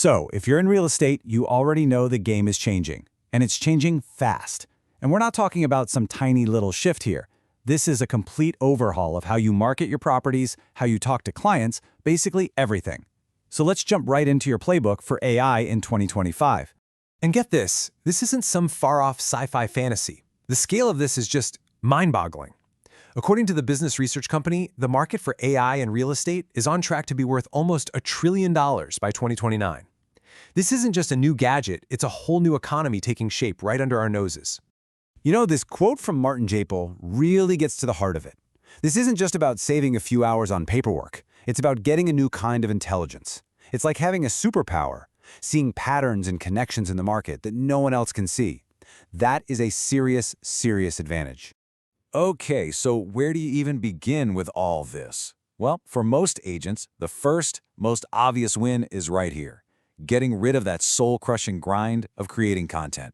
So, if you're in real estate, you already know the game is changing, and it's changing fast. And we're not talking about some tiny little shift here. This is a complete overhaul of how you market your properties, how you talk to clients, basically everything. So let's jump right into your playbook for AI in 2025. And get this isn't some far-off sci-fi fantasy. The scale of this is just mind-boggling. According to the business research company, the market for AI in real estate is on track to be worth almost $1 trillion by 2029. This isn't just a new gadget, it's a whole new economy taking shape right under our noses. You know, this quote from Martin Japel really gets to the heart of it. This isn't just about saving a few hours on paperwork. It's about getting a new kind of intelligence. It's like having a superpower, seeing patterns and connections in the market that no one else can see. That is a serious, serious advantage. Okay, so where do you even begin with all this? Well, for most agents, the first, most obvious win is right here. Getting rid of that soul-crushing grind of creating content.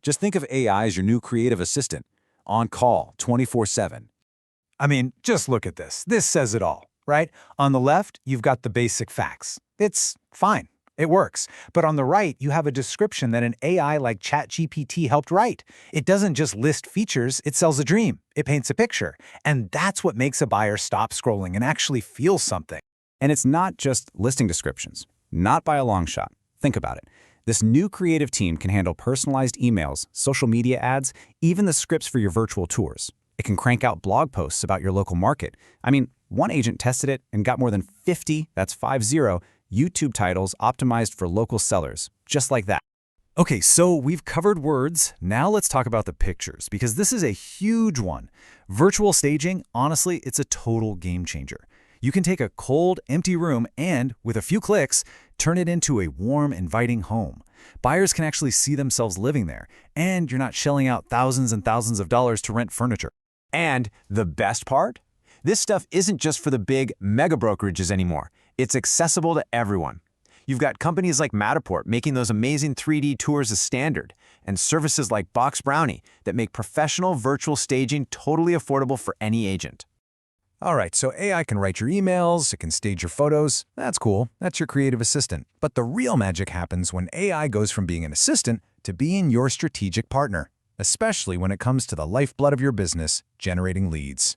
Just think of AI as your new creative assistant, on call 24/7. I mean, just look at this. This says it all, right? On the left, you've got the basic facts. It's fine. It works. But on the right, you have a description that an AI like ChatGPT helped write. It doesn't just list features, it sells a dream. It paints a picture. And that's what makes a buyer stop scrolling and actually feel something. And it's not just listing descriptions. Not by a long shot. Think about it. This new creative team can handle personalized emails, social media ads, even the scripts for your virtual tours. It can crank out blog posts about your local market. I mean, one agent tested it and got more than 50, that's 50, YouTube titles optimized for local sellers, just like that. Okay, so we've covered words. Now let's talk about the pictures, because this is a huge one. Virtual staging, honestly, it's a total game changer. You can take a cold, empty room and, with a few clicks, turn it into a warm, inviting home. Buyers can actually see themselves living there, and you're not shelling out thousands and thousands of dollars to rent furniture. And the best part? This stuff isn't just for the big mega brokerages anymore. It's accessible to everyone. You've got companies like Matterport making those amazing 3D tours a standard, and services like BoxBrownie that make professional virtual staging totally affordable for any agent. All right, so AI can write your emails, it can stage your photos. That's cool. That's your creative assistant. But the real magic happens when AI goes from being an assistant to being your strategic partner, especially when it comes to the lifeblood of your business, generating leads.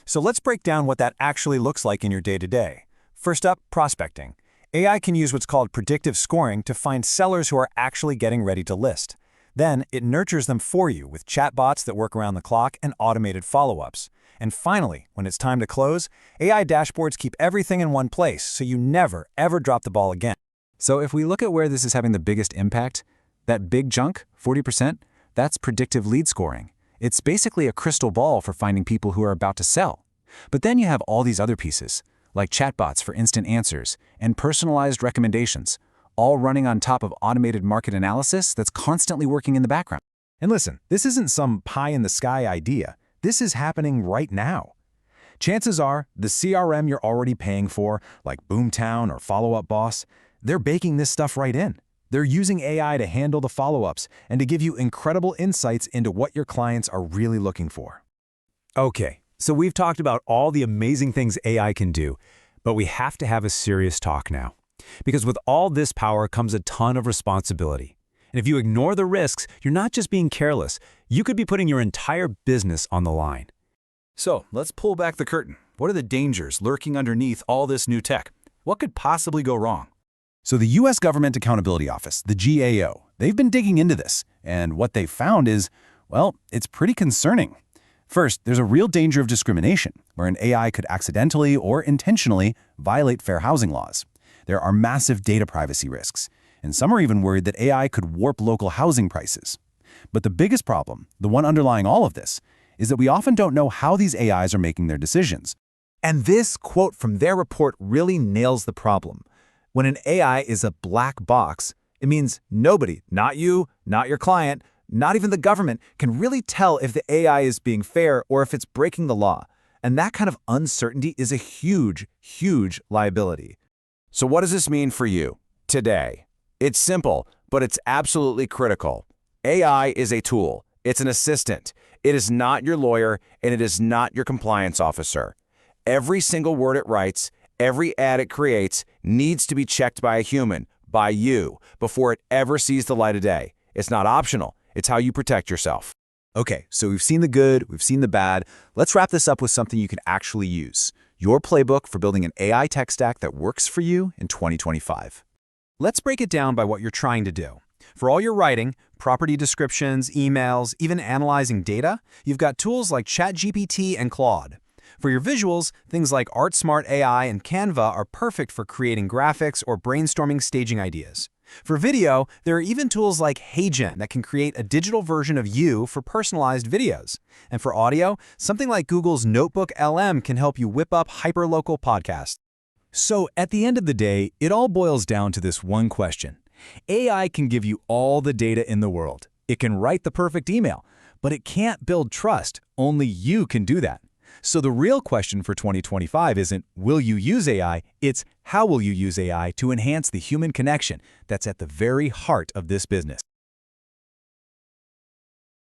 So let's break down what that actually looks like in your day-to-day. First up, prospecting. AI can use what's called predictive scoring to find sellers who are actually getting ready to list. Then, it nurtures them for you with chatbots that work around the clock and automated follow-ups. And finally, when it's time to close, AI dashboards keep everything in one place so you never, ever drop the ball again. So if we look at where this is having the biggest impact, that big chunk, 40%, that's predictive lead scoring. It's basically a crystal ball for finding people who are about to sell. But then you have all these other pieces, like chatbots for instant answers and personalized recommendations, all running on top of automated market analysis that's constantly working in the background. And listen, this isn't some pie-in-the-sky idea. This is happening right now. Chances are, the CRM you're already paying for, like Boomtown or Follow Up Boss, they're baking this stuff right in. They're using AI to handle the follow-ups and to give you incredible insights into what your clients are really looking for. Okay, so we've talked about all the amazing things AI can do, but we have to have a serious talk now. Because with all this power comes a ton of responsibility. And if you ignore the risks, you're not just being careless. You could be putting your entire business on the line. So let's pull back the curtain. What are the dangers lurking underneath all this new tech? What could possibly go wrong? So the U.S. Government Accountability Office, the GAO, they've been digging into this. And what they found is, well, it's pretty concerning. First, there's a real danger of discrimination, where an AI could accidentally or intentionally violate fair housing laws. There are massive data privacy risks. And some are even worried that AI could warp local housing prices. But the biggest problem, the one underlying all of this, is that we often don't know how these AIs are making their decisions. And this quote from their report really nails the problem. When an AI is a black box, it means nobody, not you, not your client, not even the government, can really tell if the AI is being fair or if it's breaking the law. And that kind of uncertainty is a huge, huge liability. So what does this mean for you today? It's simple, but it's absolutely critical. AI is a tool. It's an assistant. It is not your lawyer, and it is not your compliance officer. Every single word it writes, every ad it creates, needs to be checked by a human, by you before it ever sees the light of day. It's not optional. It's how you protect yourself. Okay, so we've seen the good, we've seen the bad. Let's wrap this up with something you can actually use. Your playbook for building an AI tech stack that works for you in 2025. Let's break it down by what you're trying to do. For all your writing, property descriptions, emails, even analyzing data, you've got tools like ChatGPT and Claude. For your visuals, things like ArtSmart AI and Canva are perfect for creating graphics or brainstorming staging ideas. For video, there are even tools like HeyGen that can create a digital version of you for personalized videos. And for audio, something like Google's Notebook LM can help you whip up hyperlocal podcasts. So at the end of the day, it all boils down to this one question. AI can give you all the data in the world. It can write the perfect email, but it can't build trust. Only you can do that. So the real question for 2025 isn't, will you use AI? It's, how will you use AI to enhance the human connection that's at the very heart of this business?